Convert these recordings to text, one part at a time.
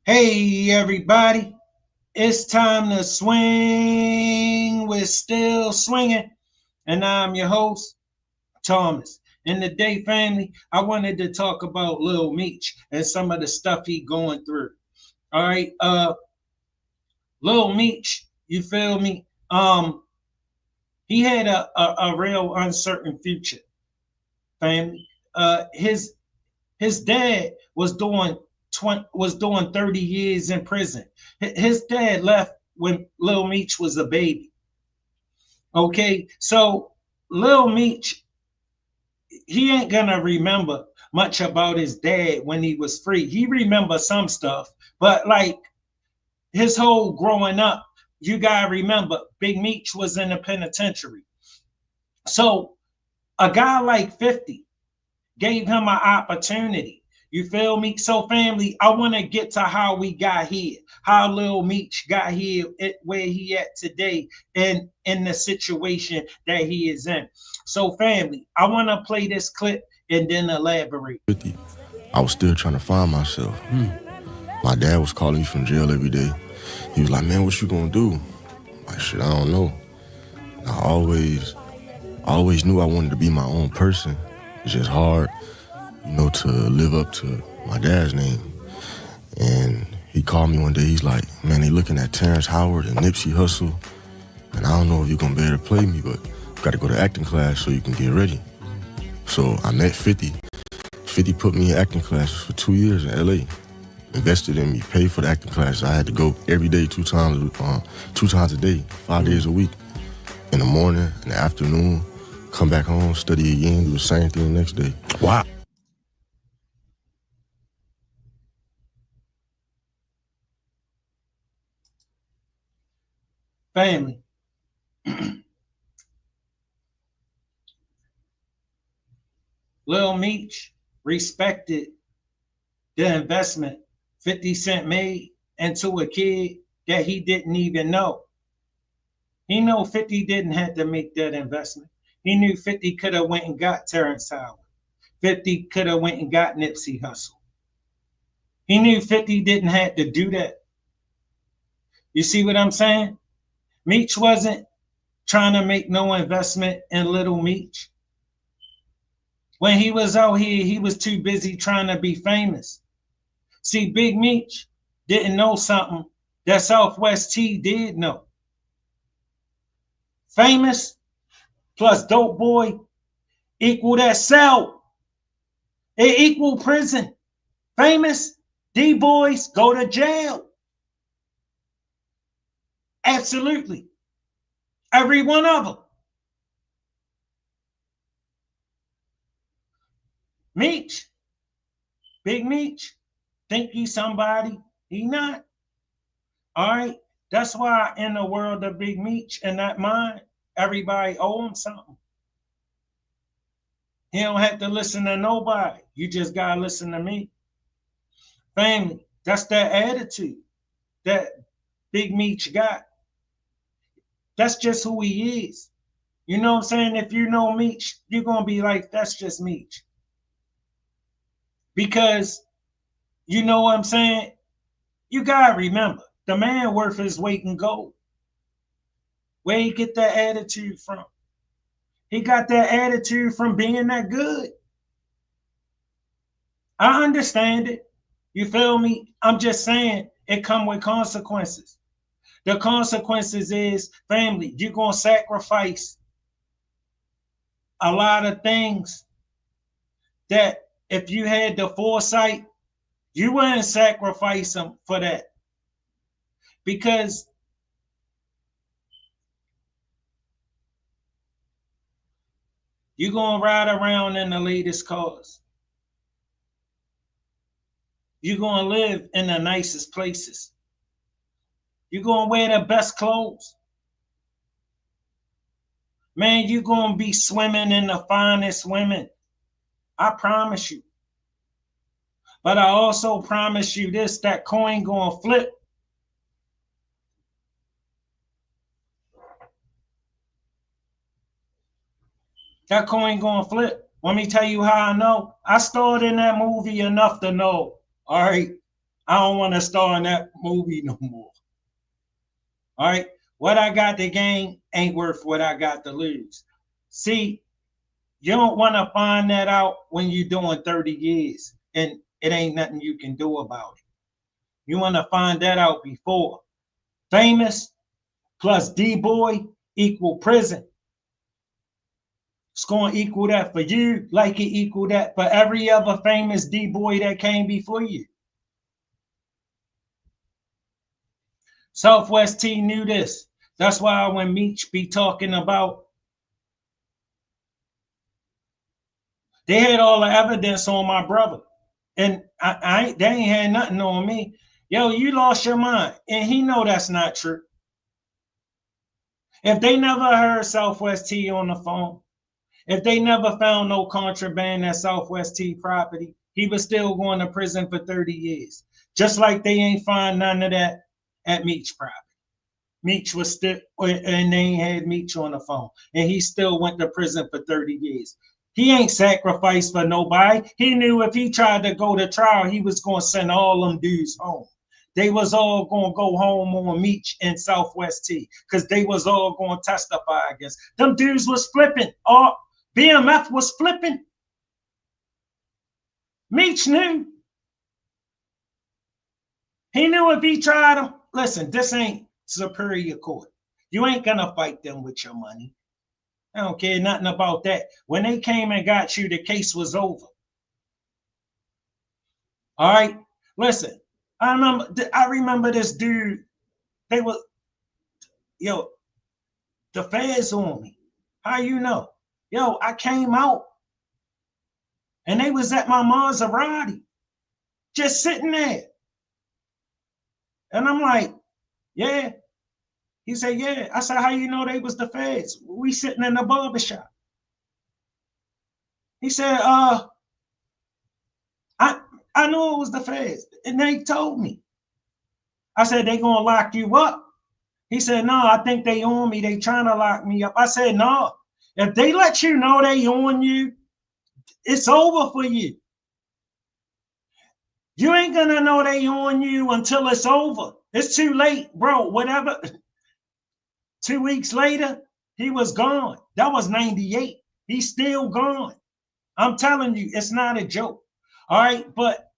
Hey everybody, it's time to swing. We're still swinging, and I'm your host, Thomas. In the day family, I wanted to talk about Lil Meech and some of the stuff he going through. All right, Lil Meech, you feel me? He had a real uncertain future, family. His dad was doing 30 years in prison. His dad left when Lil Meech was a baby. Okay, so Lil Meech, he ain't gonna remember much about his dad when he was free. He remembers some stuff, but like his whole growing up, you gotta remember Big Meech was in the penitentiary. So a guy like 50 gave him an opportunity. You feel me? So, family, I want to get to how we got here, how Lil Meech got here, where he at today, and in the situation that he is in. So, family, I want to play this clip and then elaborate. 50, I was still trying to find myself. My dad was calling me from jail every day. He was like, "Man, what you gonna do?" Like, shit, I don't know. I always knew I wanted to be my own person. It's just hard, to live up to my dad's name. And he called me one day. He's like, "Man, they looking at Terrence Howard and Nipsey Hussle, and I don't know if you're gonna be able to play me, but you got to go to acting class so you can get ready." So I met 50. 50 put me in acting classes for 2 years in LA. Invested in me, paid for the acting classes. I had to go every day, two times a day, 5 days a week. In the morning, in the afternoon, come back home, study again, do the same thing the next day. Wow. Family, Lil Meech respected the investment 50 Cent made into a kid that he didn't even know. He knew 50 didn't have to make that investment. He knew 50 could have went and got Terrence Howard. 50 could have went and got Nipsey Hussle. He knew 50 didn't have to do that. You see what I'm saying? Meech wasn't trying to make no investment in Little Meech. When he was out here, he was too busy trying to be famous. See, Big Meech didn't know something that Southwest T did know. Famous plus dope boy equal that cell. It equal prison. Famous D-boys go to jail. Absolutely. Every one of them. Meech, Big Meech, think he somebody. He not. All right. That's why in the world of Big Meech and that mind, everybody owe him something. He don't have to listen to nobody. You just gotta listen to me. Family, that's that attitude that Big Meech got. That's just who he is. You know what I'm saying? If you know Meech, you're gonna be like, that's just Meech. Because you know what I'm saying? You gotta remember, the man worth his weight in gold. Where he get that attitude from? He got that attitude from being that good. I understand it. You feel me? I'm just saying it come with consequences. The consequences is family. You're gonna sacrifice a lot of things that if you had the foresight, you wouldn't sacrifice them for that. Because you're gonna ride around in the latest cars. You're gonna live in the nicest places. You're gonna wear the best clothes. Man, you're gonna be swimming in the finest women. I promise you. But I also promise you this, that coin gonna flip. That coin gonna flip. Let me tell you how I know. I starred in that movie enough to know. All right. I don't want to star in that movie no more. All right. What I got to gain ain't worth what I got to lose. See, you don't want to find that out when you're doing 30 years and it ain't nothing you can do about it. You want to find that out before. Famous plus D-boy equal prison. It's going to equal that for you like it equal that for every other famous D-boy that came before you. Southwest T knew this. That's why when Meech be talking about, they had all the evidence on my brother. And they ain't had nothing on me. Yo, you lost your mind. And he know that's not true. If they never heard Southwest T on the phone, if they never found no contraband at Southwest T property, he was still going to prison for 30 years. Just like they ain't find none of that at Meech property. Meech was still, and they ain't had Meech on the phone. And he still went to prison for 30 years. He ain't sacrificed for nobody. He knew if he tried to go to trial, he was going to send all them dudes home. They was all going to go home on Meech and Southwest T because they was all going to testify against. Them dudes was flipping. BMF was flipping. Meech knew. He knew if he tried them. Listen, this ain't Superior Court. You ain't going to fight them with your money. I don't care nothing about that. When they came and got you, the case was over. All right? Listen, I remember this dude. They were, yo, the feds on me. How you know? Yo, I came out and they was at my Maserati, just sitting there. And I'm like, yeah. He said, yeah. I said, how you know they was the feds? We sitting in the barbershop. He said, I knew it was the feds. And they told me. I said, they gonna lock you up. He said, no, I think they on me. They trying to lock me up. I said, no. If they let you know they on you, it's over for you. You ain't gonna know they on you until it's over. It's too late, bro. Whatever. 2 weeks later, he was gone. That was 98. He's still gone. I'm telling you, it's not a joke. All right, but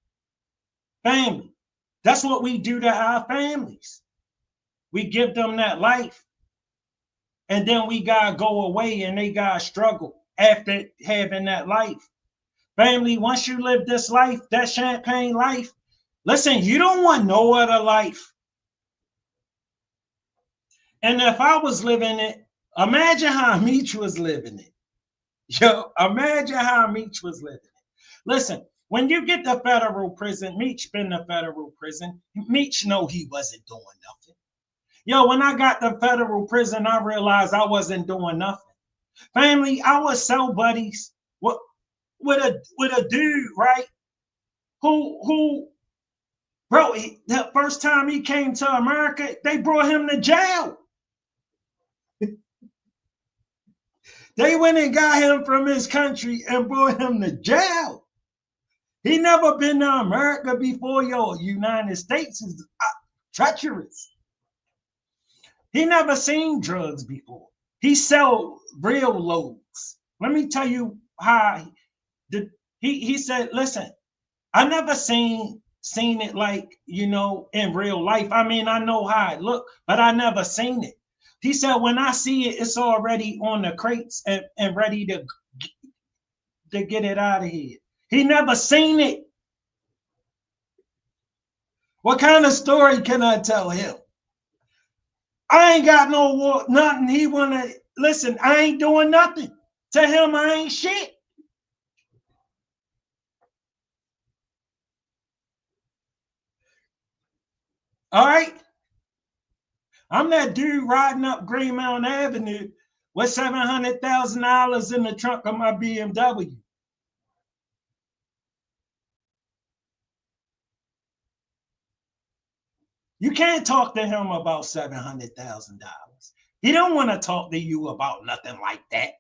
family, that's what we do to our families. We give them that life. And then we gotta go away and they gotta struggle after having that life. Family, once you live this life, that champagne life, listen, you don't want no other life. And if I was living it, imagine how Meech was living it. Yo, imagine how Meech was living it. Listen, when you get to federal prison, Meech been to federal prison. Meech know he wasn't doing nothing. Yo, when I got to federal prison, I realized I wasn't doing nothing. Family, I was cell buddies with a dude, right? Who bro, the first time he came to America, they brought him to jail. They went and got him from his country and brought him to jail. He never been to America before. Yo, United States is treacherous. He never seen drugs before. He sell real loads. Let me tell you how he said, listen, I never seen it like, in real life. I mean, I know how it look, but I never seen it. He said, when I see it, it's already on the crates and ready to get it out of here. He never seen it. What kind of story can I tell him? I ain't got nothing. He wanna listen. I ain't doing nothing. To him, I ain't shit. All right. I'm that dude riding up Greenmount Avenue with $700,000 in the trunk of my BMW. You can't talk to him about $700,000. He don't want to talk to you about nothing like that.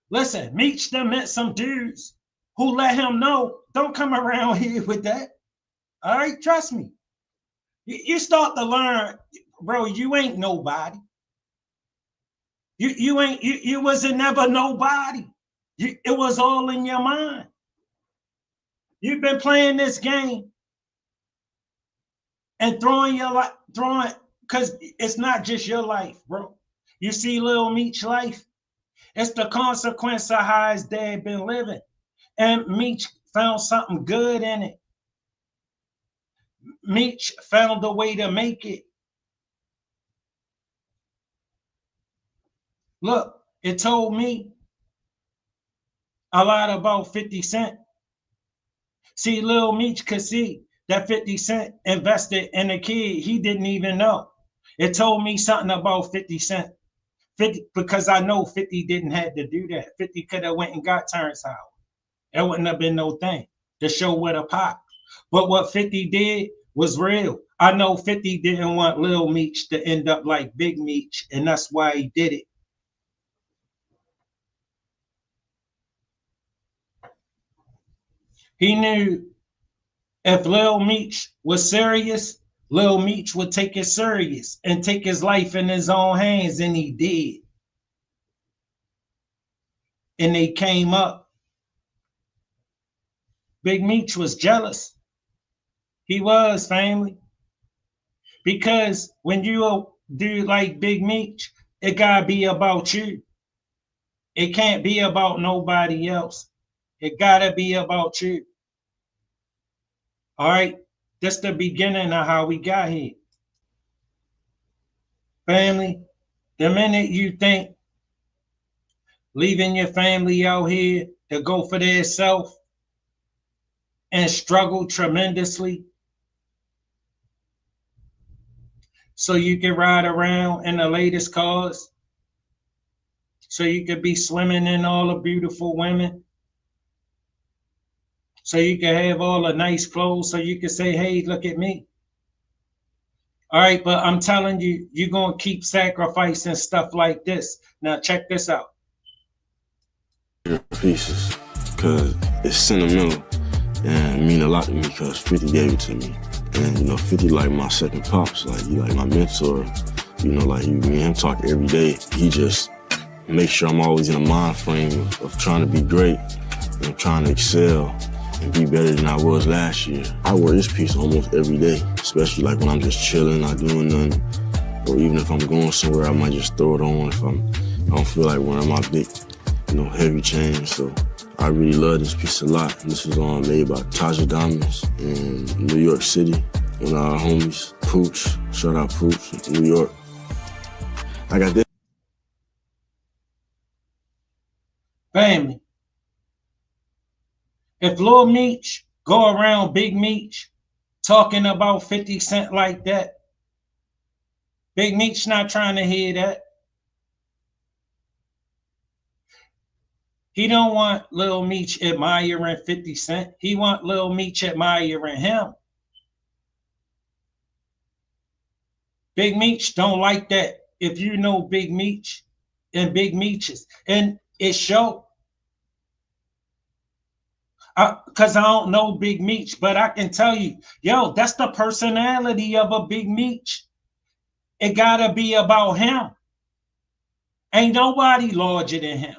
Listen, Meech them met some dudes who let him know, don't come around here with that. All right, trust me. You start to learn, bro, you ain't nobody. You ain't you wasn't never nobody. It was all in your mind. You've been playing this game and throwing your life, throwing, because it's not just your life, bro. You see Lil Meech life, it's the consequence of how his dad been living. And Meech found something good in it. Meech found a way to make it. Look, it told me a lot about 50 Cent. See, Lil Meech could see that 50 Cent invested in a kid he didn't even know. It told me something about 50 Cent. 50, because I know 50 didn't have to do that. 50 could have went and got Terrence Howard. It wouldn't have been no thing. The show would have popped. But what 50 did was real. I know 50 didn't want Lil Meech to end up like Big Meech, and that's why he did it. He knew if Lil Meech was serious, Lil Meech would take it serious and take his life in his own hands, and he did. And they came up. Big Meech was jealous. He was, family. Because when you a dude like Big Meech, it gotta be about you. It can't be about nobody else. It gotta be about you. All right? That's the beginning of how we got here. Family, the minute you think leaving your family out here to go for their self and struggle tremendously so you can ride around in the latest cars, so you could be swimming in all the beautiful women, so you can have all the nice clothes, so you can say, hey, look at me. All right, but I'm telling you, you're going to keep sacrificing stuff like this. Now, check this out. Pieces, because it's sentimental and mean a lot to me because 50 gave it to me. And, 50 like my second pops, like, he like my mentor. Like, me and him talk every day. He just makes sure I'm always in a mind frame of trying to be great and trying to excel and be better than I was last year. I wear this piece almost every day, especially like when I'm just chilling, not doing nothing. Or even if I'm going somewhere, I might just throw it on if I don't feel like wearing my big, heavy chain. So I really love this piece a lot. This was made by Taja Diamonds in New York City. One of our homies, Pooch, shout out Pooch, New York. I got this. Family, if Lil Meech go around Big Meech talking about 50 Cent like that, Big Meech not trying to hear that. He don't want Lil Meech admiring 50 Cent. He want Lil Meech admiring him. Big Meech don't like that. If you know Big Meech and Big Meeches, and it show. Because I don't know Big Meech, but I can tell you, yo, that's the personality of a Big Meech. It gotta be about him. Ain't nobody larger than him.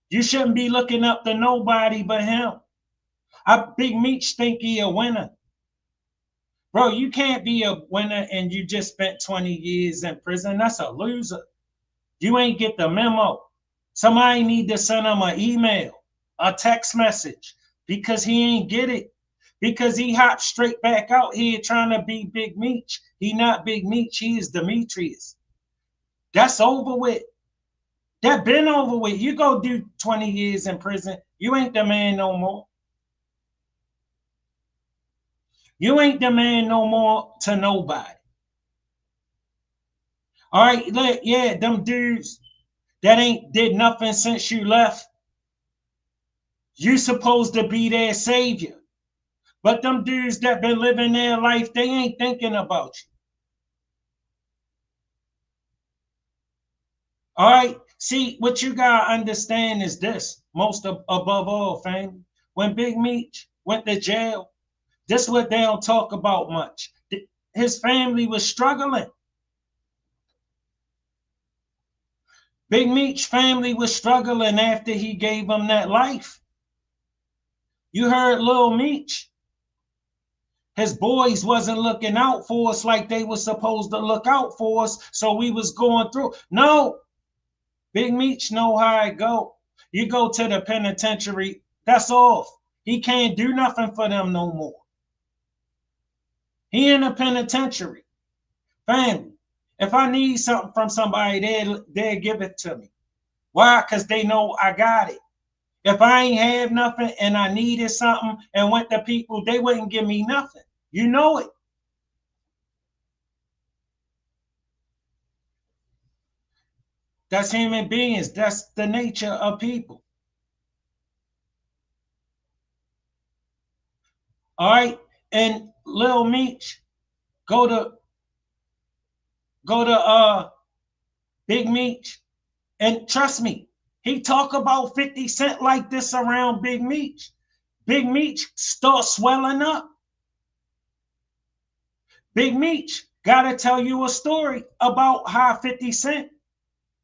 You shouldn't be looking up to nobody but him. Big Meech think he a winner. Bro, you can't be a winner and you just spent 20 years in prison. That's a loser. You ain't get the memo. Somebody need to send him an email, a text message, because he ain't get it. Because he hopped straight back out here trying to be Big Meech. He not Big Meech, he is Demetrius. That's over with. That been over with. You go do 20 years in prison, you ain't the man no more. You ain't the man no more to nobody. All right, yeah, them dudes that ain't did nothing since you left, you supposed to be their savior. But them dudes that been living their life, they ain't thinking about you. All right, see, what you gotta understand is this. above all, family. When Big Meech went to jail, this is what they don't talk about much. His family was struggling. Big Meech family was struggling after he gave them that life. You heard Lil Meech. His boys wasn't looking out for us like they were supposed to look out for us, so we was going through. No, Big Meech know how it go. You go to the penitentiary, that's off. He can't do nothing for them no more. He in the penitentiary. Family. If I need something from somebody, they'll give it to me. Why? Because they know I got it. If I ain't have nothing and I needed something and went to people, they wouldn't give me nothing. You know it. That's human beings. That's the nature of people. All right. And Lil Meech, go to Big Meech. And trust me, he talk about 50 Cent like this around Big Meech. Big Meech start swelling up. Big Meech gotta tell you a story about how 50 Cent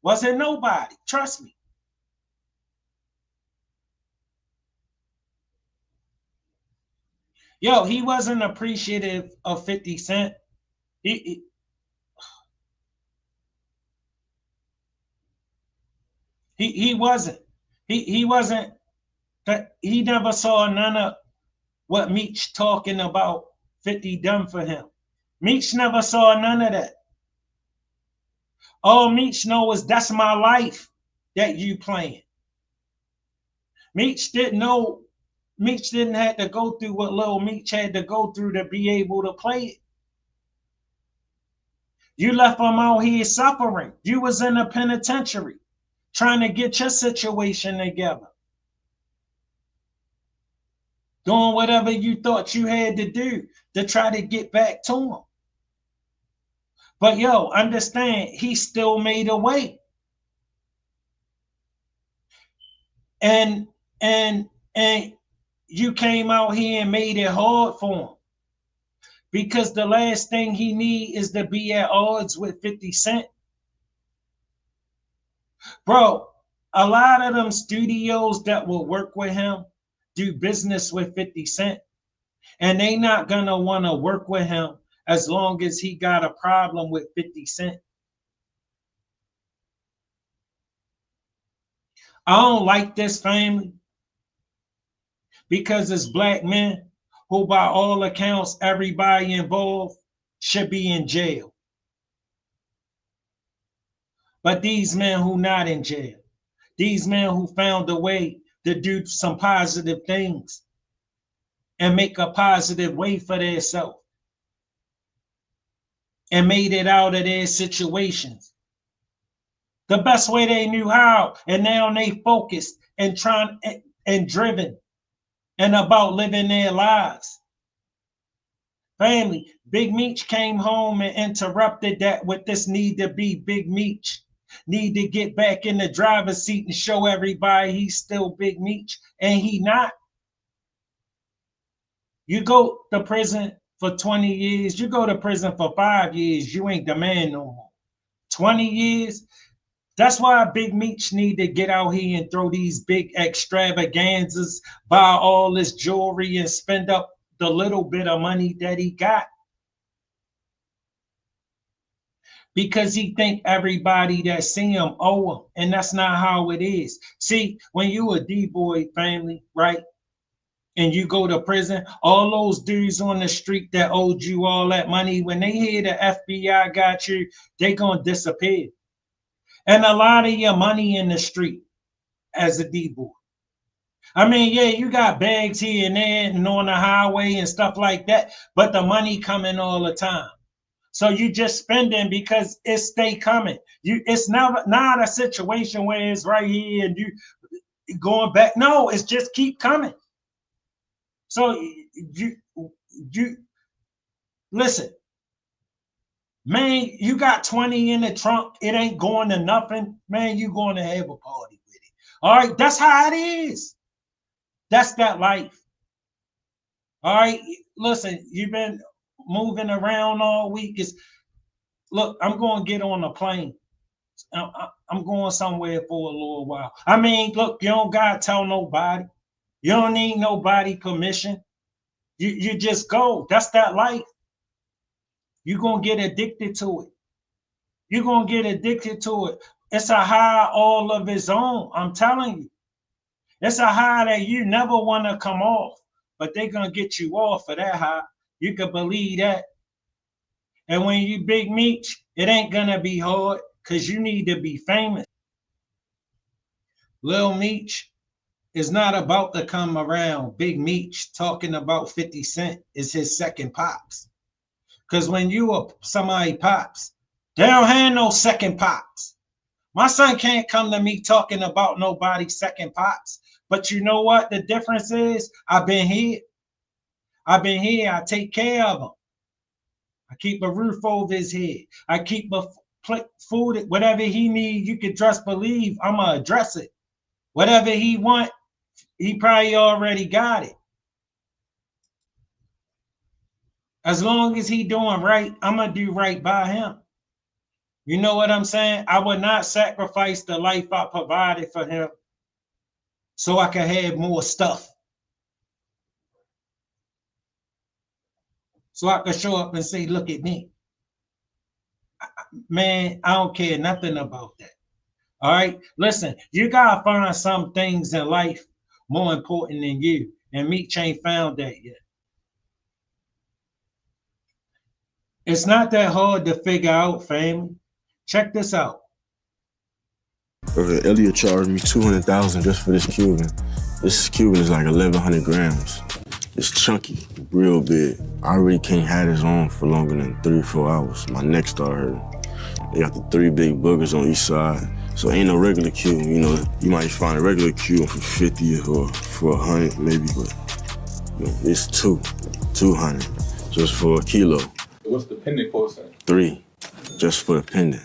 wasn't nobody. Trust me. Yo, he wasn't appreciative of 50 Cent. He he wasn't. He wasn't. He never saw none of what Meech talking about 50 done for him. Meech never saw none of that. All Meech know is that's my life that you playing. Meech didn't know. Meech didn't have to go through what Lil Meech had to go through to be able to play it. You left him out here suffering. You was in a penitentiary trying to get your situation together. Doing whatever you thought you had to do to try to get back to him. But yo, understand, he still made a way. And and you came out here and made it hard for him. Because the last thing he need is to be at odds with 50 Cent. Bro, a lot of them studios that will work with him do business with 50 Cent. And they not gonna want to work with him as long as he got a problem with 50 Cent. I don't like this family because it's black men who, by all accounts, everybody involved should be in jail. But these men who not in jail, these men who found a way to do some positive things and make a positive way for themselves and made it out of their situations the best way they knew how, and now they focused and trying and driven and about living their lives. Family, Big Meech came home and interrupted that with this need to be Big Meech. Need to get back in the driver's seat and show everybody he's still Big Meech, and he not. You go to prison for 20 years, you go to prison for 5 years, you ain't the man no more. 20 years, that's why Big Meech need to get out here and throw these big extravaganzas, buy all this jewelry and spend up the little bit of money that he got. Because he think everybody that see him owe him. And that's not how it is. See, when you a D-boy family, right? And you go to prison, all those dudes on the street that owed you all that money, when they hear the FBI got you, they gonna disappear. And a lot of your money in the street as a D-boy. I mean, yeah, you got bags here and there and on the highway and stuff like that, but the money coming all the time. So you just spending because it stay coming. It's never not a situation where it's right here and you going back. No, it's just keep coming. So you listen, man, you got 20 in the trunk, it ain't going to nothing, man, you going to have a party with it. All right, that's how it is. That's that life. All right, listen, you've been moving around all week. Look, I'm going to get on a plane. I'm going somewhere for a little while. I mean, look, you don't got to tell nobody. You don't need nobody permission. You just go. That's that life. You're going to get addicted to it. You're going to get addicted to it. It's a high all of its own. I'm telling you. It's a high that you never want to come off, but they're going to get you off of that high. You can believe that. And when you Big Meech, it ain't going to be hard because you need to be famous. Lil Meech is not about to come around. Big Meech talking about 50 Cent is his second pops. Because when you are somebody pops, they don't have no second pops. My son can't come to me talking about nobody's second pops. But you know what the difference is? I've been here. I've been here. I take care of him. I keep a roof over his head. I keep a food, whatever he need, you can just believe I'm going to address it. Whatever he want, he probably already got it. As long as he doing right, I'm going to do right by him. You know what I'm saying? I would not sacrifice the life I provided for him so I can have more stuff. So I can show up and say, look at me. Man, I don't care nothing about that. All right? Listen, you got to find some things in life more important than you. And Meech ain't found that yet. It's not that hard to figure out, family. Check this out. Elliot charged me $200,000 just for this Cuban. This Cuban is like 1,100 grams. It's chunky, real big. I already can't have this on for longer than 3 or 4 hours. My neck started hurting. They got the 3 big boogers on each side. So ain't no regular Cuban, you know. You might find a regular Cuban for 50 or for 100 maybe, but you know, it's 200 just for a kilo. What's the pendant cost? 3, just for the pendant.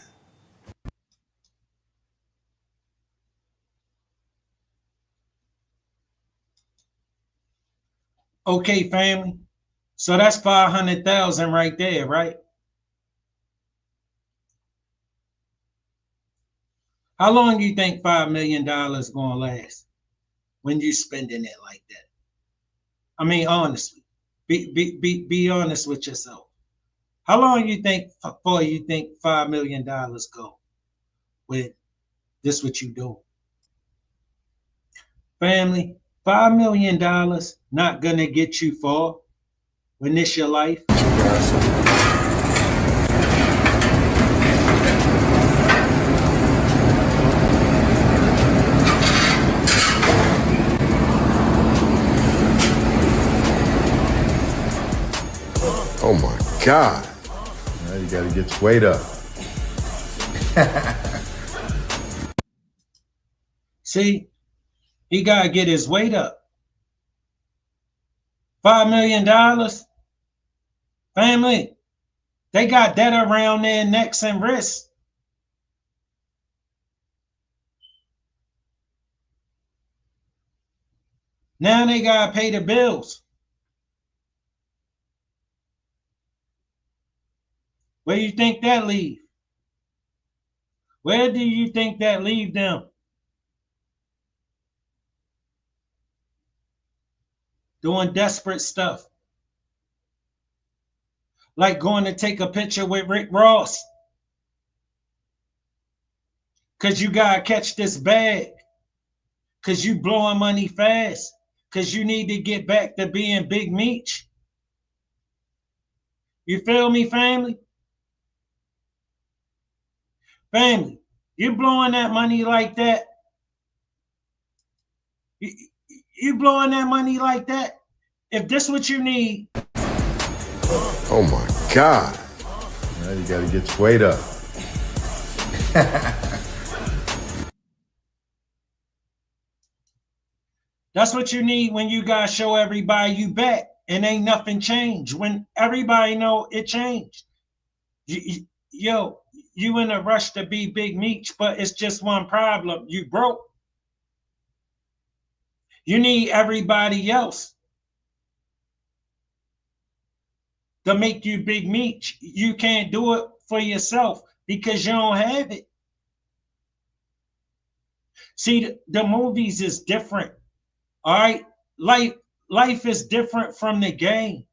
Okay, family. So that's 500,000 right there, right? How long do you think $5 million gonna last when you spending it like that? I mean, honestly, be honest with yourself. How long you think before you think $5 million go with this what you do? Family, $5 million not gonna get you far when this your life. Oh my God. Now you gotta get your weight up. See, he gotta get his weight up. $5 million, family, they got that around their necks and wrists. Now they gotta pay the bills. Where do you think that leave? Where do you think that leave them? Doing desperate stuff. Like going to take a picture with Rick Ross. Because you got to catch this bag. Because you blowing money fast. Because you need to get back to being Big Meech. You feel me, family? Family, you blowing that money like that? You blowing that money like that? If this what you need. Oh my God. Now you gotta get your weight up. That's what you need when you gotta show everybody you back and ain't nothing changed. When everybody know it changed. Yo, you in a rush to be Big Meech, but it's just one problem. You broke. You need everybody else to make you Big Meech. You can't do it for yourself because you don't have it. See, the movies is different. All right. Life is different from the game.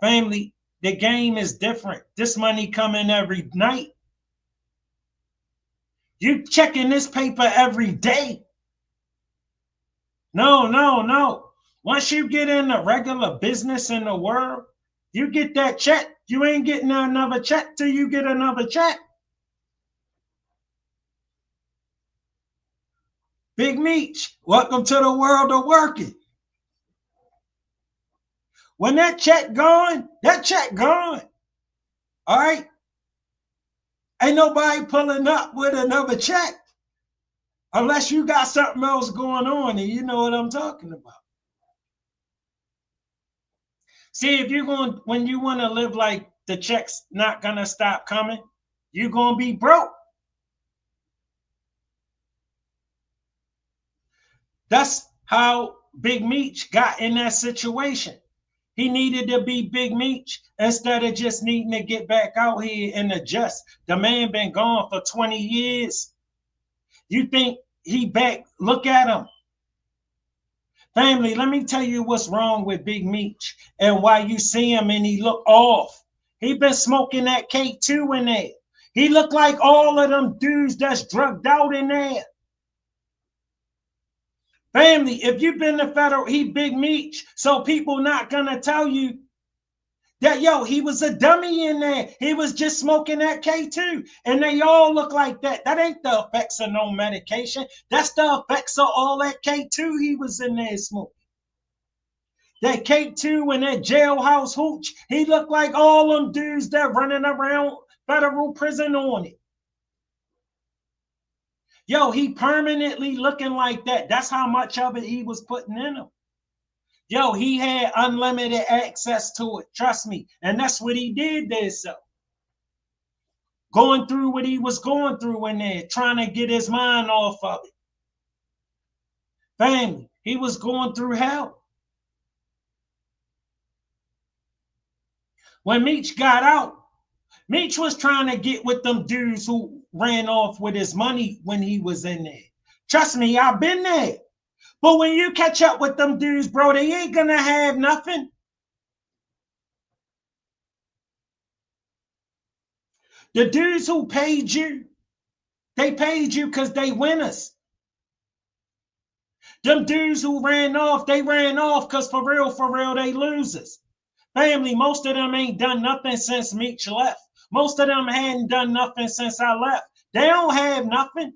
Family, the game is different. This money coming every night. You checking this paper every day. No. Once you get in the regular business in the world, you get that check. You ain't getting another check till you get another check. Big Meech, welcome to the world of working. When that check gone, that check gone. All right? Ain't nobody pulling up with another check unless you got something else going on, and you know what I'm talking about. See, if you're going, when you want to live like the check's not gonna stop coming, you're gonna be broke. That's how Big Meech got in that situation. He needed to be Big Meech instead of just needing to get back out here and adjust. The man been gone for 20 years. You think he back? Look at him. Family, let me tell you what's wrong with Big Meech and why you see him and he look off. He been smoking that K2 in there. He look like all of them dudes that's drugged out in there. Family, if you've been to federal, he Big Meech, so people not gonna tell you that, yo, he was a dummy in there. He was just smoking that K2. And they all look like that. That ain't the effects of no medication. That's the effects of all that K2 he was in there smoking. That K2 and that jailhouse hooch, he looked like all them dudes that running around federal prison on it. Yo, he permanently looking like that. That's how much of it he was putting in him. Yo, he had unlimited access to it. Trust me. And that's what he did there. So going through what he was going through in there, trying to get his mind off of it. Family, he was going through hell. When Meech got out, Meech was trying to get with them dudes who ran off with his money when he was in there. Trust me, I've been there. But when you catch up with them dudes, bro, they ain't gonna have nothing. The dudes who paid you, they paid you because they winners. Them dudes who ran off, they ran off because for real, they losers. Family, most of them ain't done nothing since Meech left. Most of them hadn't done nothing since I left. They don't have nothing.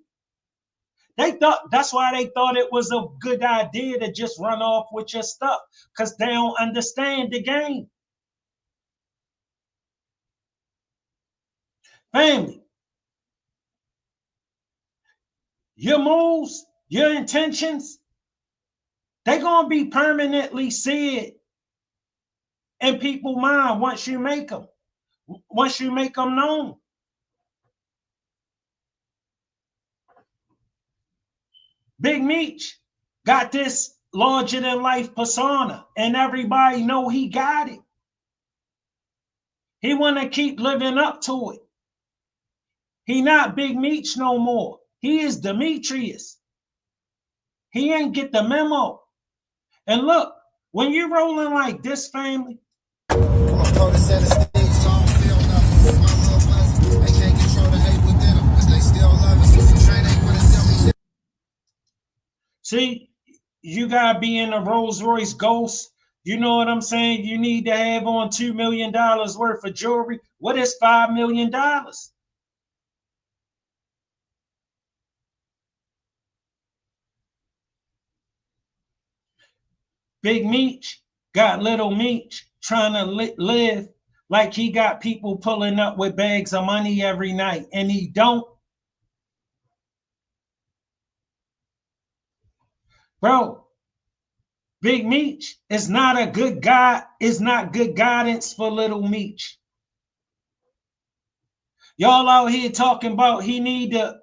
They thought that's why they thought it was a good idea to just run off with your stuff because they don't understand the game. Family, your moves, your intentions, they're going to be permanently said in people's mind once you make them known. Big Meech got this larger than life persona and everybody know he got it. He want to keep living up to it. He not Big Meech no more. He is Demetrius. He ain't get the memo. And look, when you rolling like this, family, see, you gotta be in a Rolls Royce Ghost. You know what I'm saying? You need to have on $2 million worth of jewelry. What is $5 million? Big Meech got Little Meech trying to live like he got people pulling up with bags of money every night, and he don't. Bro, Big Meech is not a good guy. It's not good guidance for Little Meech. Y'all out here talking about he need to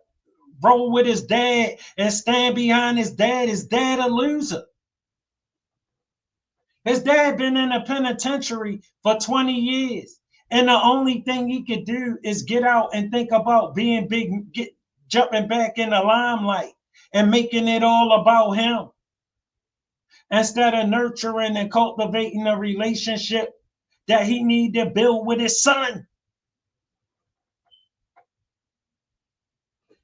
roll with his dad and stand behind his dad. His dad a loser. His dad been in the penitentiary for 20 years. And the only thing he could do is get out and think about being big, jumping back in the limelight and making it all about him. Instead of nurturing and cultivating a relationship that he need to build with his son.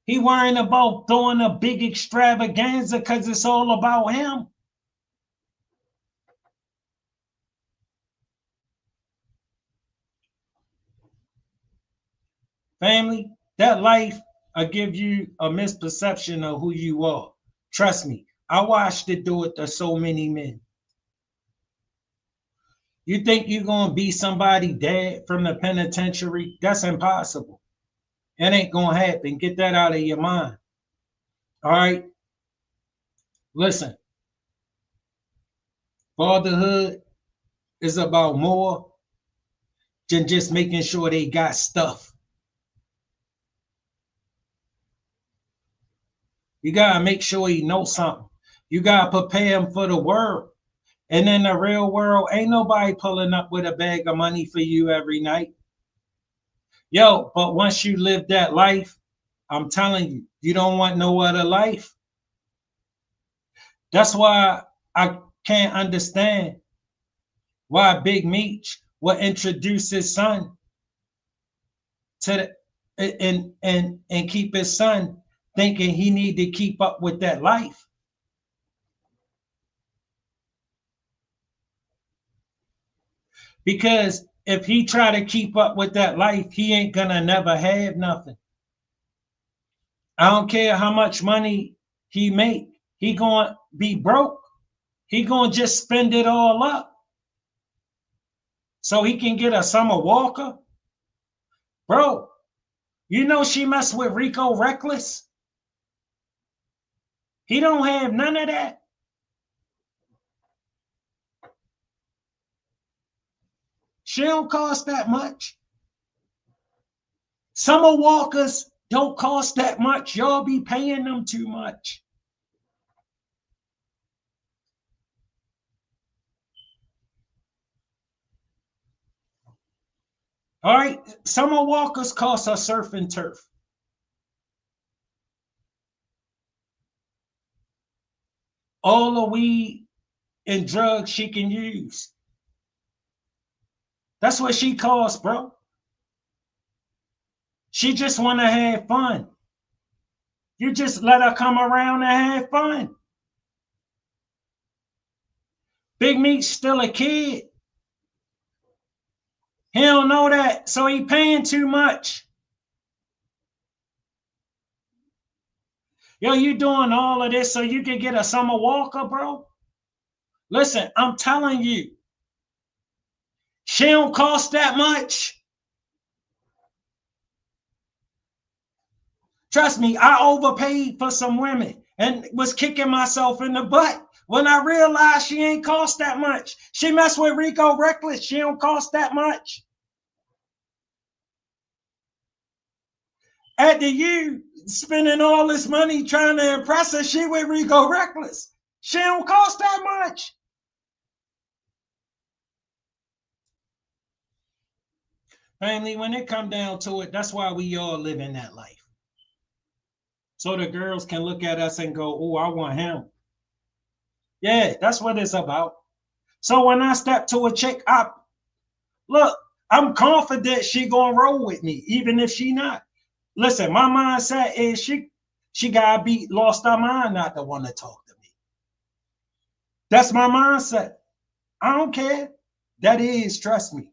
He worrying about throwing a big extravaganza because it's all about him. Family, that life will give you a misperception of who you are. Trust me, I watched it do it to so many men. You think you're going to be somebody dead from the penitentiary? That's impossible. It ain't going to happen. Get that out of your mind. All right? Listen, fatherhood is about more than just making sure they got stuff. You got to make sure he knows something. You got to prepare him for the world. And in the real world, ain't nobody pulling up with a bag of money for you every night. Yo, but once you live that life, I'm telling you, you don't want no other life. That's why I can't understand why Big Meech will introduce his son to the, and keep his son thinking he need to keep up with that life. Because if he try to keep up with that life, he ain't gonna never have nothing. I don't care how much money he make. He gonna be broke. He gonna just spend it all up so he can get a Summer Walker. Bro, you know she messed with Rico Reckless. He don't have none of that. She don't cost that much. Summer Walkers don't cost that much. Y'all be paying them too much. All right, Summer Walkers cost her surf and turf. All the weed and drugs she can use. That's what she costs, bro. She just want to have fun. You just let her come around and have fun. Big Meech's still a kid. He don't know that, so he paying too much. Yo, you doing all of this so you can get a Summer Walker, bro? Listen, I'm telling you, she don't cost that much. Trust me, I overpaid for some women and was kicking myself in the butt when I realized she ain't cost that much. She messed with Rico Reckless. She don't cost that much. After you spending all this money trying to impress her, she with Rico Reckless. She don't cost that much. Family, when it come down to it, that's why we all live in that life. So the girls can look at us and go, oh, I want him. Yeah, that's what it's about. So when I step to a chick, I'm confident she gonna roll with me, even if she not. Listen, my mindset is she gotta be lost her mind not to want to talk to me. That's my mindset. I don't care. That is, trust me.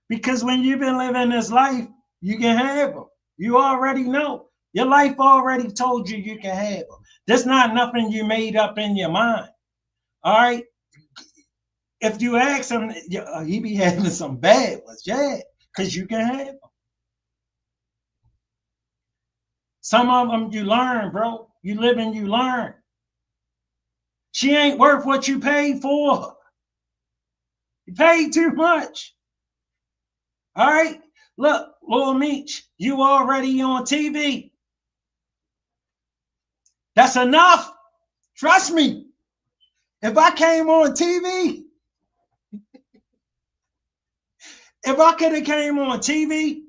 Because when you've been living this life, you can have them. You already know. Your life already told you you can have them. There's not nothing you made up in your mind. All right? If you ask him, he be having some bad ones. Yeah, because you can have them. Some of them you learn, bro. You live and you learn. She ain't worth what you paid for. You paid too much. All right? Look, Lil Meech, you already on TV. That's enough. Trust me. If I came on TV, if I could have came on TV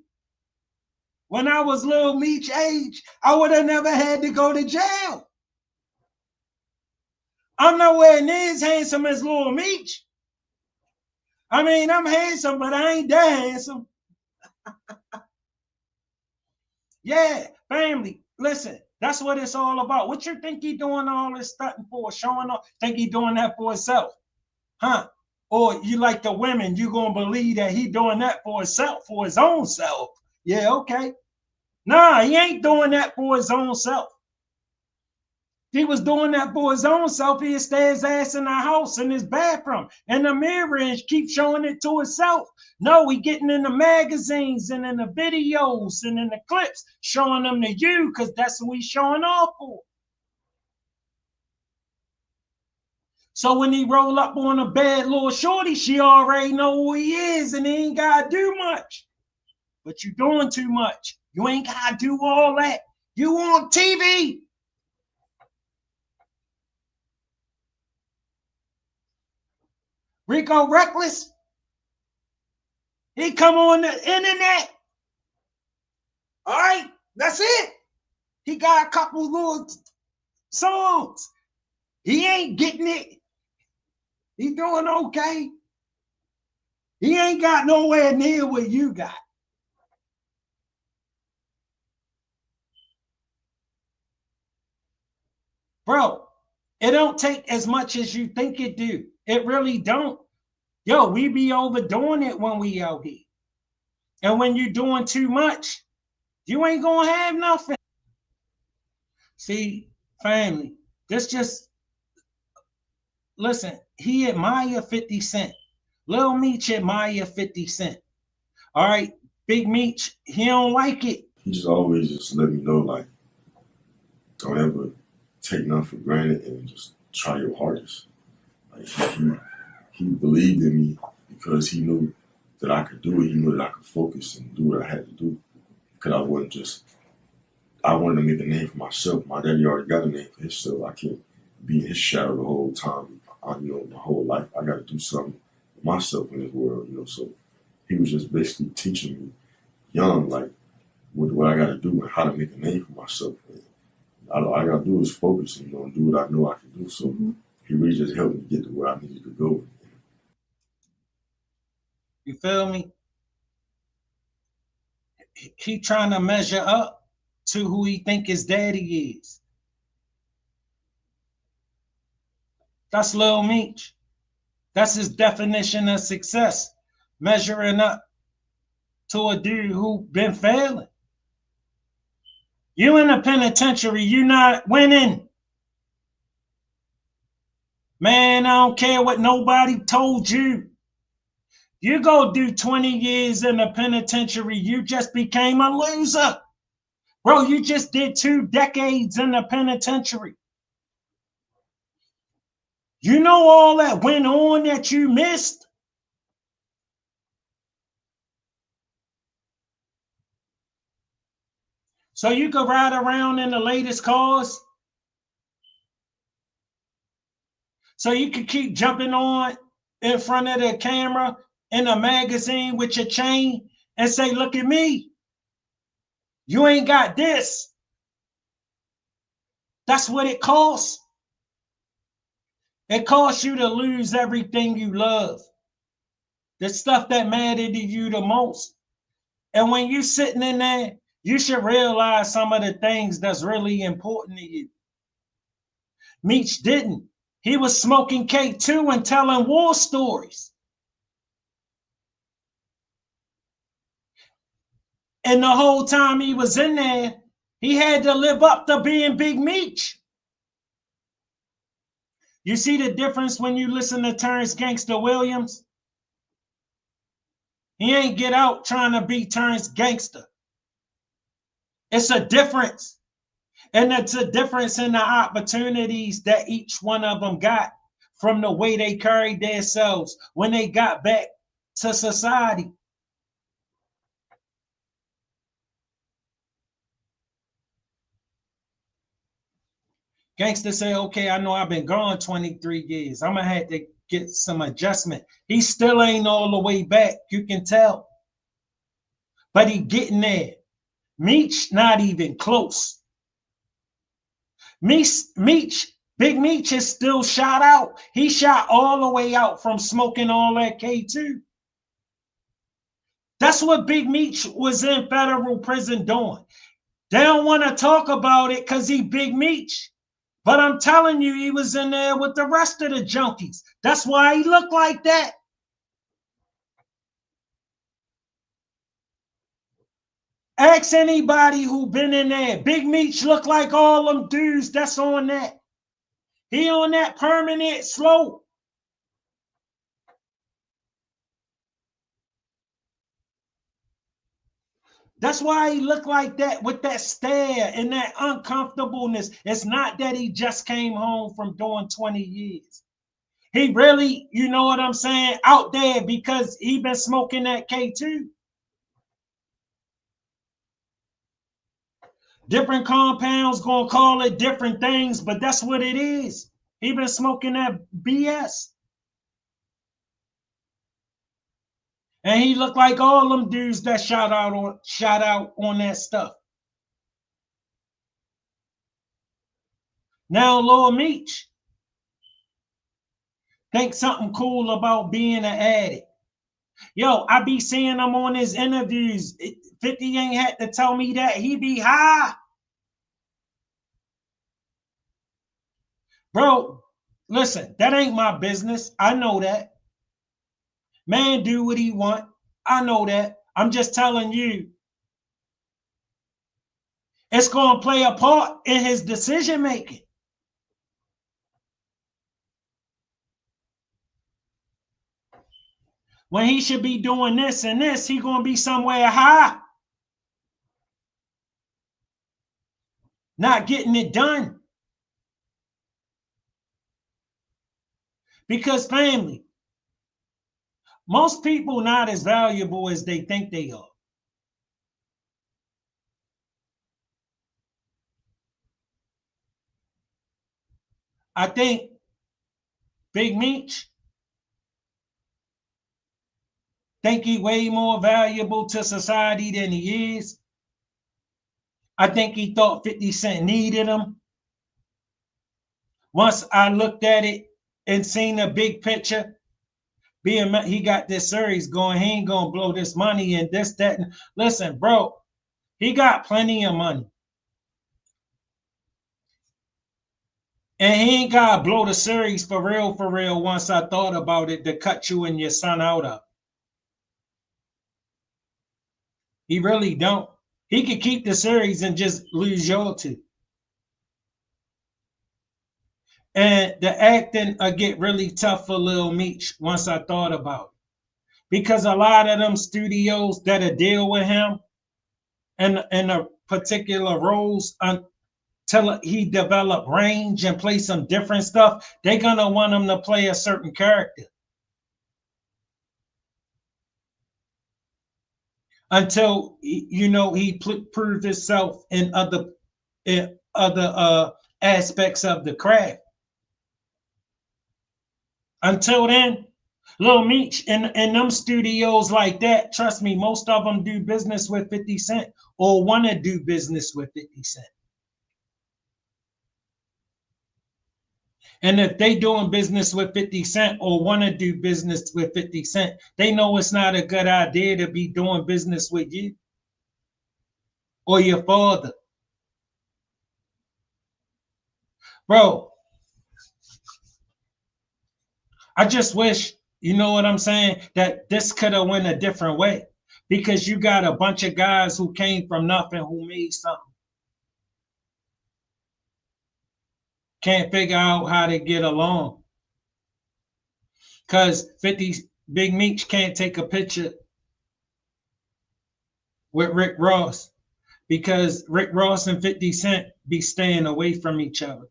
when I was Lil Meech age, I would have never had to go to jail. I'm nowhere near as handsome as Lil Meech. I mean, I'm handsome, but I ain't that handsome. Yeah, family, listen, that's what it's all about. What you think he doing all this stunting for, showing off? Think he doing that for himself? Huh? Or you like the women, you gonna believe that he doing that for himself, for his own self? Yeah, okay. Nah, he ain't doing that for his own self. If he was doing that for his own self, he'd stay his ass in the house, in his bathroom, in the mirror, and keep showing it to himself. No, he getting in the magazines and in the videos and in the clips, showing them to you, because that's what he's showing off for. So when he roll up on a bad little shorty, she already know who he is, and he ain't gotta do much. But you doing too much. You ain't gotta do all that. You on TV. Rico Reckless, he come on the internet. All right, that's it. He got a couple little songs. He ain't getting it. He doing okay. He ain't got nowhere near what you got. Bro, it don't take as much as you think it do. It really don't. Yo, we be overdoing it when we out here. And when you doing too much, you ain't gonna have nothing. See, family, this just, listen, he admire 50 Cent. Lil Meech admire 50 Cent. All right, Big Meech, he don't like it. He just always just let me know, like, don't ever take nothing for granted and just try your hardest. Like, he believed in me because he knew that I could do it. He knew that I could focus and do what I had to do. Because I wanted to make a name for myself. My daddy already got a name for himself. I can't be in his shadow the whole time, my whole life. I got to do something for myself in this world, So he was just basically teaching me young, like, what I got to do and how to make a name for myself. All I got to do is focus and, do what I know I can do. So he really just helped me get to where I needed to go. You feel me? He trying to measure up to who he think his daddy is. That's Lil Meech. That's his definition of success. Measuring up to a dude who been failing. You in a penitentiary, you not winning. Man, I don't care what nobody told you. You go do 20 years in the penitentiary, you just became a loser. Bro, you just did 2 decades in the penitentiary. You know all that went on that you missed? So you could ride around in the latest cars? So you could keep jumping on in front of the camera in a magazine with your chain and say, look at me. You ain't got this. That's what it costs. It costs you to lose everything you love. The stuff that mattered to you the most. And when you're sitting in there, you should realize some of the things that's really important to you. Meech didn't. He was smoking K2 and telling war stories. And the whole time he was in there, he had to live up to being Big Meech. You see the difference when you listen to Terrence Gangsta Williams? He ain't get out trying to be Terrence Gangsta. It's a difference. And it's a difference in the opportunities that each one of them got from the way they carried themselves when they got back to society. Gangster say, okay, I know I've been gone 23 years. I'm going to have to get some adjustment. He still ain't all the way back. You can tell. But he getting there. Meech, not even close. Meech, Big Meech is still shot out. He shot all the way out from smoking all that K2. That's what Big Meech was in federal prison doing. They don't want to talk about it because he Big Meech. But I'm telling you, he was in there with the rest of the junkies. That's why he looked like that. Ask anybody who been in there. Big Meech look like all them dudes that's on that. He on that permanent slope. That's why he looked like that with that stare and that uncomfortableness. It's not that he just came home from doing 20 years. He really, you know what I'm saying, out there because he been smoking that K2. Different compounds gonna call it different things, but that's what it is. He been smoking that BS. And he looked like all them dudes that shot out on that stuff. Now Lil Meech think something cool about being an addict. Yo, I be seeing him on his interviews. 50 ain't had to tell me that. He be high. Bro, listen, that ain't my business. I know that. Man do what he want. I know that. I'm just telling you. It's going to play a part in his decision making. When he should be doing this and this, he going to be somewhere high. Not getting it done. Because family, most people not as valuable as they think they are. I think Big Meech think he way more valuable to society than he is. I think he thought 50 Cent needed him. Once I looked at it and seen the big picture, he got this series going, he ain't gonna blow this money and this, that. And listen, bro, he got plenty of money. And he ain't gotta blow the series for real, once I thought about it, to cut you and your son out of. He really don't. He could keep the series and just lose y'all two. And the acting get really tough for Lil Meech once I thought about it. Because a lot of them studios that'll deal with him and the particular roles until he develop range and play some different stuff, they're gonna want him to play a certain character. Until he proved himself in other aspects of the craft. Until then, Lil Meech and them studios like that, trust me, most of them do business with 50 Cent or want to do business with 50 Cent. And if they doing business with 50 Cent or want to do business with 50 Cent, they know it's not a good idea to be doing business with you or your father. Bro, I just wish, you know what I'm saying, that this could have went a different way, because you got a bunch of guys who came from nothing who made something. Can't figure out how to get along. Because 50 Big Meech can't take a picture with Rick Ross, because Rick Ross and 50 Cent be staying away from each other.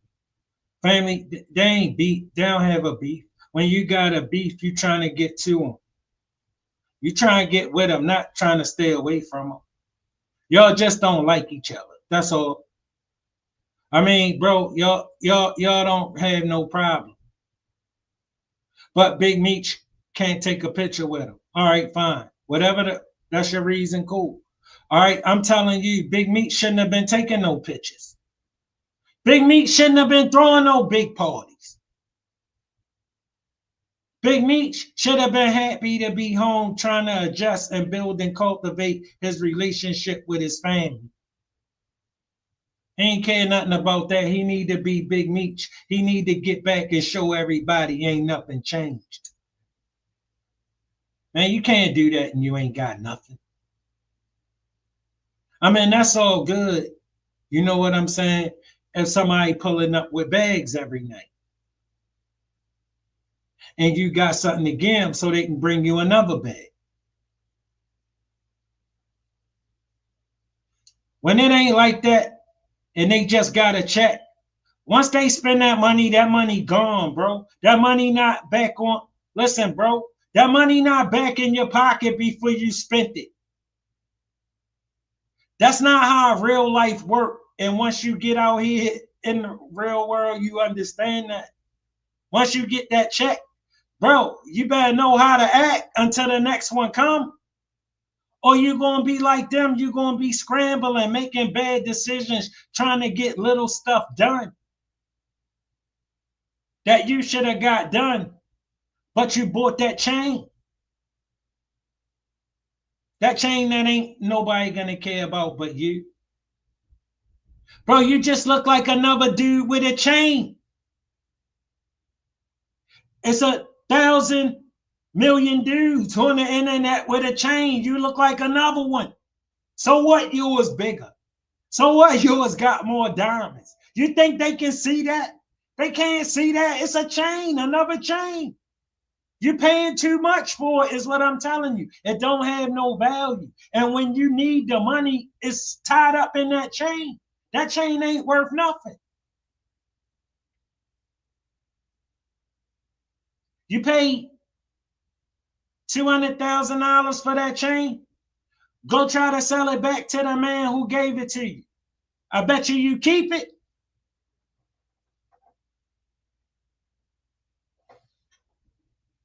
Family, they ain't beef. They don't have a beef. When you got a beef, you trying to get to them. You trying to get with them, not trying to stay away from them. Y'all just don't like each other. That's all. I mean, bro, y'all don't have no problem. But Big Meech can't take a picture with him. All right, fine. That's your reason, cool. All right, I'm telling you, Big Meech shouldn't have been taking no pictures. Big Meech shouldn't have been throwing no big parties. Big Meech should have been happy to be home trying to adjust and build and cultivate his relationship with his family. He ain't care nothing about that. He need to be Big Meech. He need to get back and show everybody ain't nothing changed. Man, you can't do that and you ain't got nothing. I mean, that's all good. You know what I'm saying? If somebody pulling up with bags every night and you got something to give them so they can bring you another bag. When it ain't like that and they just got a check, once they spend that money gone, bro. That money not back on. Listen, bro, that money not back in your pocket before you spent it. That's not how real life work. And once you get out here in the real world, you understand that. Once you get that check, bro, you better know how to act until the next one come. Or you're going to be like them. You're going to be scrambling, making bad decisions, trying to get little stuff done that you should have got done, but you bought that chain. That chain that ain't nobody going to care about but you. Bro, you just look like another dude with a chain. It's 1,000,000,000 dudes on the internet with a chain. You look like another one. So what? Yours bigger. So what? Yours got more diamonds. You think they can see that? They can't see that. It's a chain, another chain. You're paying too much for it, is what I'm telling you. It don't have no value. And when you need the money, it's tied up in that chain. That chain ain't worth nothing. You paid $200,000 for that chain. Go try to sell it back to the man who gave it to you. I bet you keep it.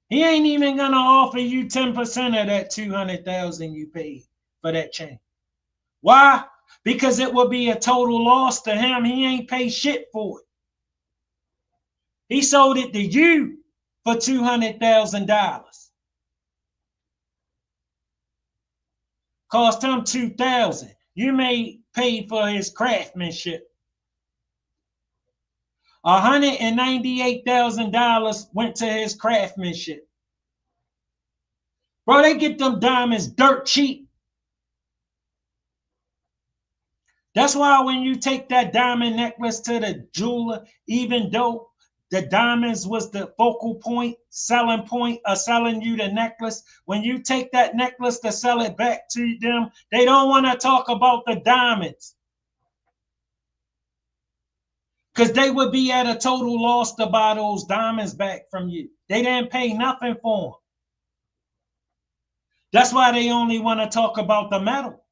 He ain't even gonna offer you 10% of that 200,000 you paid for that chain. Why? Because it will be a total loss to him. He ain't paid shit for it. He sold it to you for $200,000. Cost him $2,000. You may pay for his craftsmanship. $198,000 went to his craftsmanship. Bro, they get them diamonds dirt cheap. That's why when you take that diamond necklace to the jeweler, even though the diamonds was the focal point, selling point of selling you the necklace, when you take that necklace to sell it back to them, they don't want to talk about the diamonds. Because they would be at a total loss to buy those diamonds back from you. They didn't pay nothing for them. That's why they only want to talk about the metal.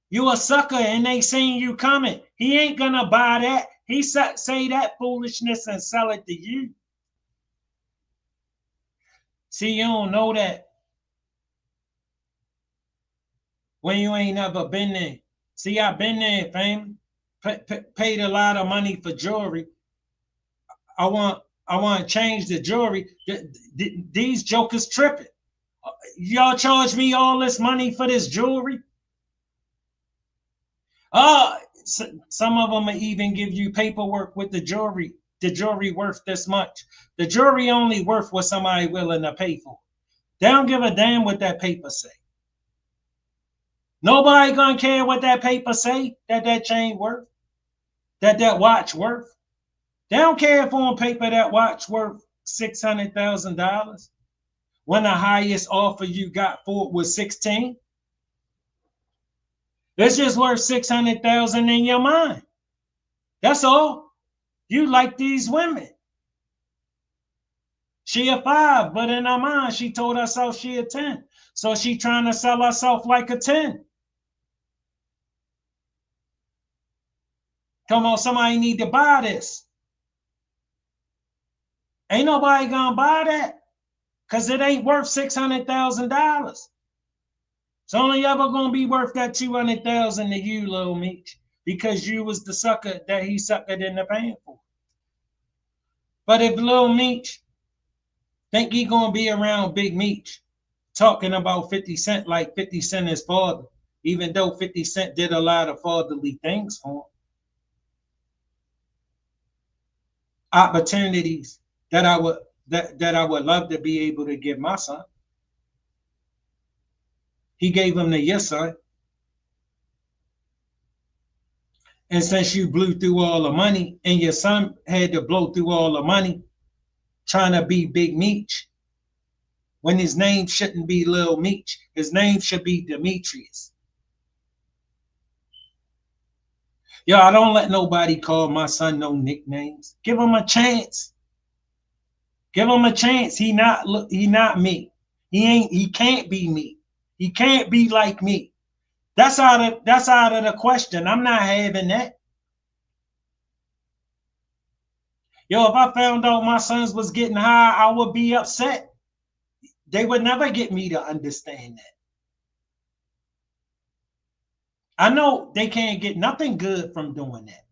You a sucker and they seen you coming. He ain't going to buy that. He say that foolishness and sell it to you. See, you don't know that when you ain't never been there. See, I've been there, fam. Paid a lot of money for jewelry. I want to change the jewelry. These jokers tripping. Y'all charge me all this money for this jewelry? Some of them even give you paperwork with the jewelry. The jewelry worth this much. The jewelry only worth what somebody willing to pay for. They don't give a damn what that paper say. Nobody gonna care what that paper say, that chain worth, that watch worth. They don't care if on paper that watch worth $600,000 when the highest offer you got for it was 16. It's just worth 600,000 in your mind. That's all. You like these women. She a 5, but in her mind, she told herself she a 10. So she trying to sell herself like a 10. Come on, somebody need to buy this. Ain't nobody gonna buy that because it ain't worth $600,000. It's only ever gonna be worth that 200,000 to you, Lil Meech, because you was the sucker that he suckered into paying for. But if Lil Meech think he gonna be around Big Meech talking about 50 Cent like 50 Cent his father, even though 50 Cent did a lot of fatherly things for him. Opportunities that I would love to be able to give my son. He gave them to your son. And since you blew through all the money and your son had to blow through all the money trying to be Big Meech, when his name shouldn't be Lil Meech, his name should be Demetrius. Yo, I don't let nobody call my son no nicknames. Give him a chance. Give him a chance. He not me. He can't be me. He can't be like me. That's out of the question. I'm not having that. Yo, if I found out my sons was getting high, I would be upset. They would never get me to understand that. I know they can't get nothing good from doing that.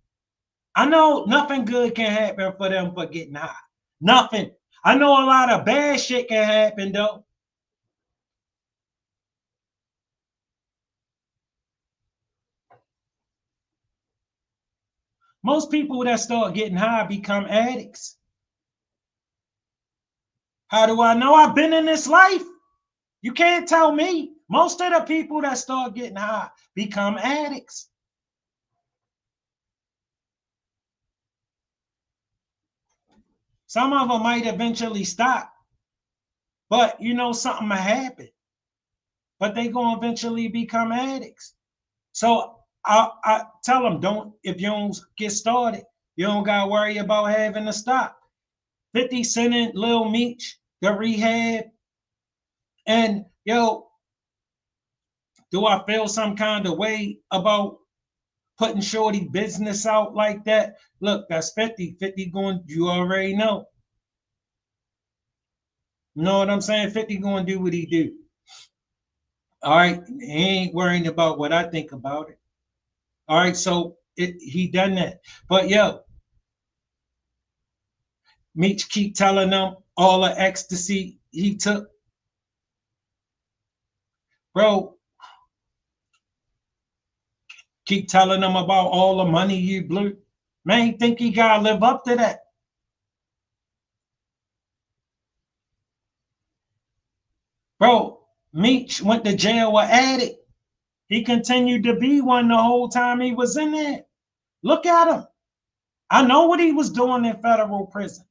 I know nothing good can happen for them for getting high. Nothing. I know a lot of bad shit can happen though. Most people that start getting high become addicts. How do I know? I've been in this life. You can't tell me. Most of the people that start getting high become addicts. Some of them might eventually stop, but you know something will happen. But they gonna eventually become addicts. So I tell them, don't, if you don't get started, you don't gotta worry about having to stop. 50 Cent and Lil Meech, the rehab, and yo, do I feel some kind of way about putting Shorty business out like that? Look, that's 50. 50 going, you already know. You know what I'm saying? 50 going to do what he do. All right. He ain't worrying about what I think about it. All right. So he done that. But yo, Meech keep telling them all the ecstasy he took. Bro, keep telling them about all the money you blew. Man, he think he gotta live up to that. Bro, Meech went to jail with addict. He continued to be one the whole time he was in there. Look at him. I know what he was doing in federal prison.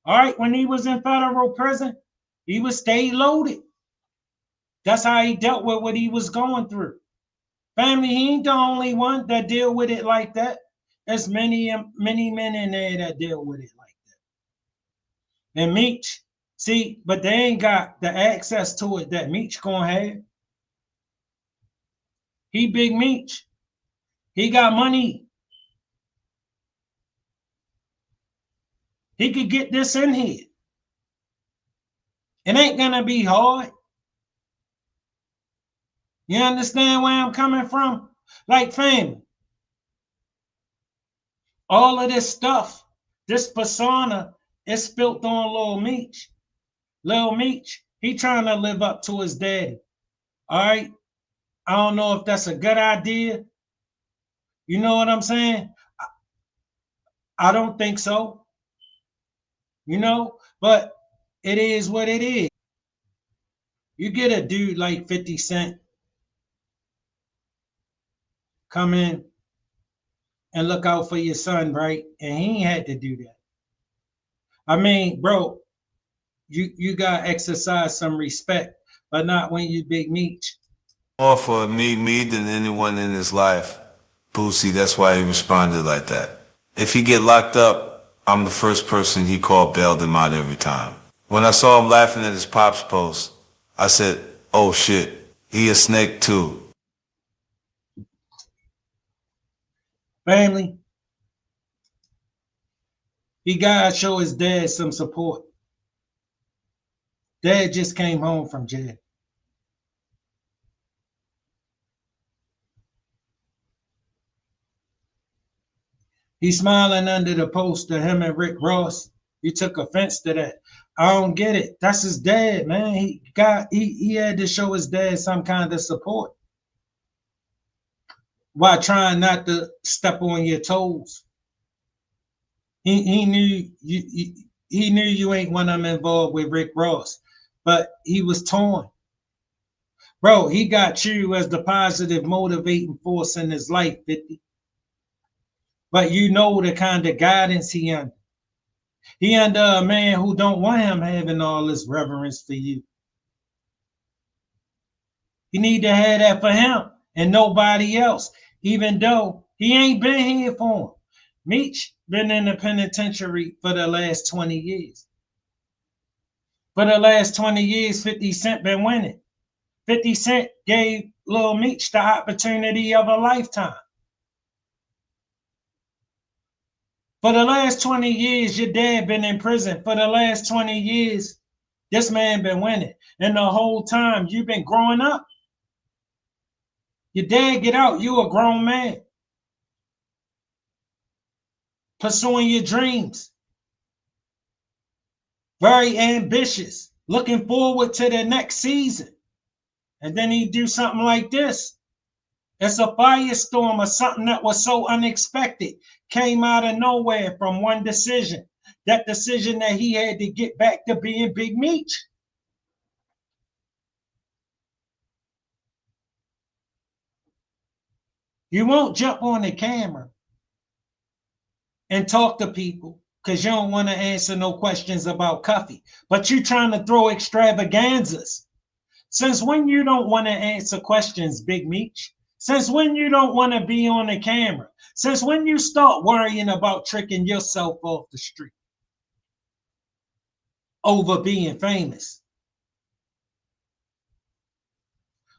All right, when he was in federal prison, he was stay loaded. That's how he dealt with what he was going through. Family, he ain't the only one that deal with it like that. There's many men in there that deal with it like that. And Meech, see, but they ain't got the access to it that Meech gonna have. He Big Meech. He got money. He could get this in here. It ain't gonna be hard. You understand where I'm coming from? Like, family, all of this stuff, this persona is built on Lil Meech. Lil Meech, he trying to live up to his daddy. All right. I don't know if that's a good idea. You know what I'm saying? I don't think so. You know, but it is what it is. You get a dude like 50 Cent come in and look out for your son, right? And he ain't had to do that. I mean, bro, you gotta exercise some respect, but not when you Big Meech. More for me than anyone in his life. Boosie, that's why he responded like that. If he get locked up, I'm the first person he called, bailed him out every time. When I saw him laughing at his Pops post, I said, oh shit, he a snake too. Family, He gotta show his dad some support. Dad just came home from jail. He's smiling under the poster, him and Rick Ross. You took offense to that. I don't get it. That's his dad, man. He had to show his dad some kind of support while trying not to step on your toes. He knew he knew you ain't want him involved with Rick Ross, but he was torn. Bro, he got you as the positive motivating force in his life, 50. But you know the kind of guidance he under. He under a man who don't want him having all this reverence for you. You need to have that for him and nobody else, even though he ain't been here for him. Meech been in the penitentiary for the last 20 years. For the last 20 years, 50 Cent been winning. 50 Cent gave Lil Meech the opportunity of a lifetime. For the last 20 years, your dad been in prison. For the last 20 years, this man been winning. And the whole time, you've been growing up. Your dad get out, you a grown man. Pursuing your dreams. Very ambitious. Looking forward to the next season. And then he do something like this. It's a firestorm or something that was so unexpected. Came out of nowhere from one decision. That decision that he had to get back to being Big Meech. You won't jump on the camera and talk to people because you don't want to answer no questions about Cuffy. But you trying to throw extravaganzas. Since when you don't want to answer questions, Big Meech? Since when you don't want to be on the camera? Since when you start worrying about tricking yourself off the street over being famous?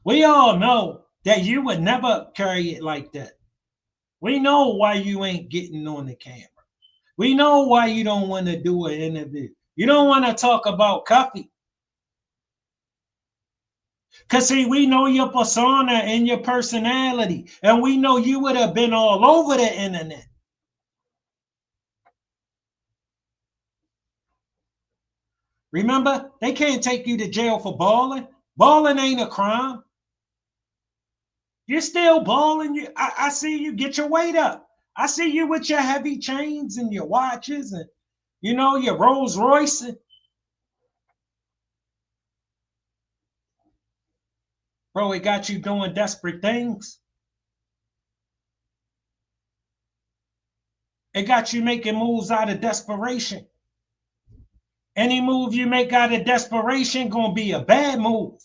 We all know that you would never carry it like that. We know why you ain't getting on the camera. We know why you don't want to do an interview. You don't want to talk about Cuffy. Because, see, we know your persona and your personality, and we know you would have been all over the internet. Remember, they can't take you to jail for balling. Balling ain't a crime. You're still balling. I see you get your weight up. I see you with your heavy chains and your watches and, your Rolls Royce. Bro, it got you doing desperate things. It got you making moves out of desperation. Any move you make out of desperation gonna be a bad move.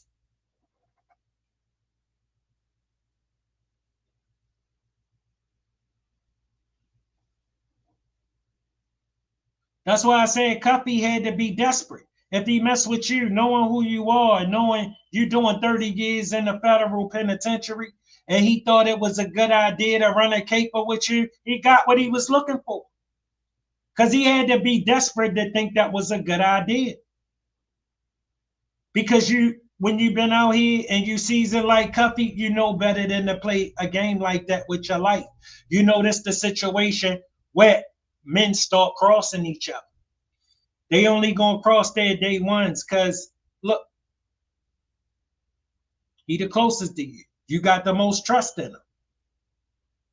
That's why I said Cuffy had to be desperate. If he messed with you, knowing who you are, knowing you doing 30 years in the federal penitentiary, and he thought it was a good idea to run a caper with you, he got what he was looking for. Because he had to be desperate to think that was a good idea. Because when you've been out here and you season like Cuffy, you know better than to play a game like that with your life. You know this the situation where men start crossing each other. They only gonna cross their day ones because look, he the closest to you. You got the most trust in him.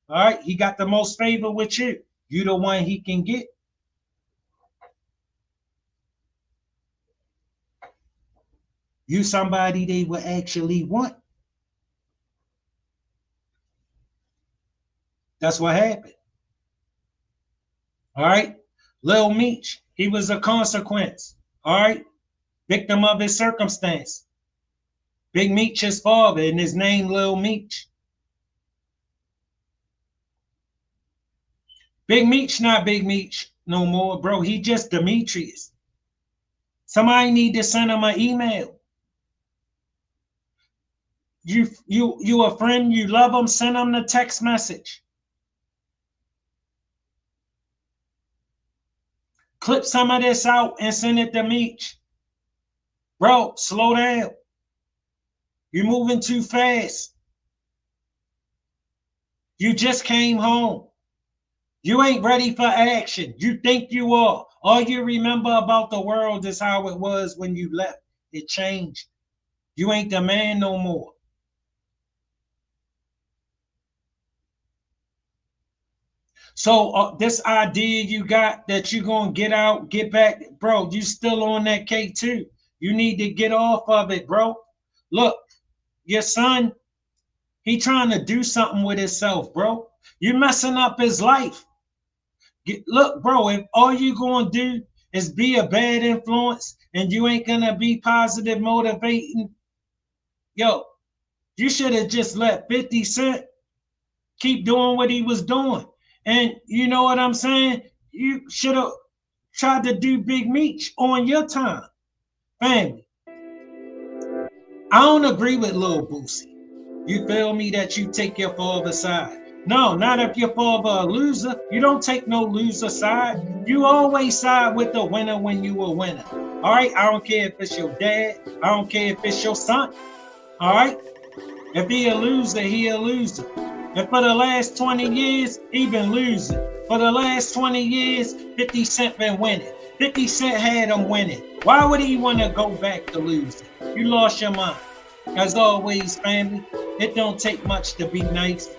All right, he got the most favor with you. You the one he can get. You somebody they would actually want. That's what happened. All right, Lil Meech, he was a consequence. All right, victim of his circumstance. Big Meech, his father, and his name Lil Meech. Big Meech not Big Meech no more, bro. He just Demetrius. Somebody need to send him an email. You a friend, you love him, send him the text message. Clip some of this out and send it to Meech. Bro, slow down. You're moving too fast. You just came home. You ain't ready for action. You think you are. All you remember about the world is how it was when you left. It changed. You ain't the man no more. So this idea you got that you're going to get out, get back, bro, you still on that K2. You need to get off of it, bro. Look, your son, he trying to do something with himself, bro. You're messing up his life. Look, bro, if all you going to do is be a bad influence and you ain't going to be positive motivating, yo, you should have just let 50 Cent keep doing what he was doing. And you know what I'm saying? You should have tried to do Big Meech on your time. Family, I don't agree with Lil Boosie. You feel me that you take your father's side? No, not if your father a loser. You don't take no loser side. You always side with the winner when you a winner. All right? I don't care if it's your dad. I don't care if it's your son. All right? If he a loser, he a loser. And for the last 20 years, he been losing. For the last 20 years, 50 Cent been winning. 50 Cent had him winning. Why would he want to go back to losing? You lost your mind. As always, family, it don't take much to be nice.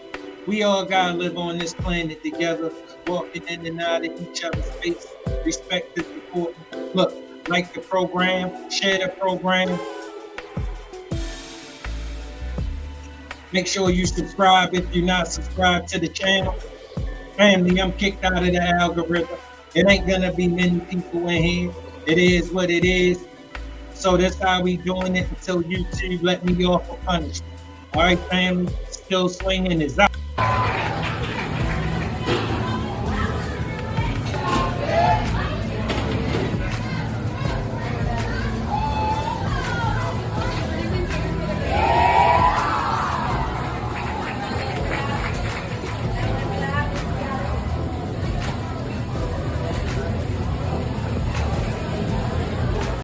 We all gotta live on this planet together, walking in and out of each other's face. Respect is important. Look, like the program, share the program. Make sure you subscribe if you're not subscribed to the channel. Family, I'm kicked out of the algorithm. It ain't gonna be many people in here. It is what it is. So that's how we doing it until YouTube let me off for punishment. All right, family, still swinging is out.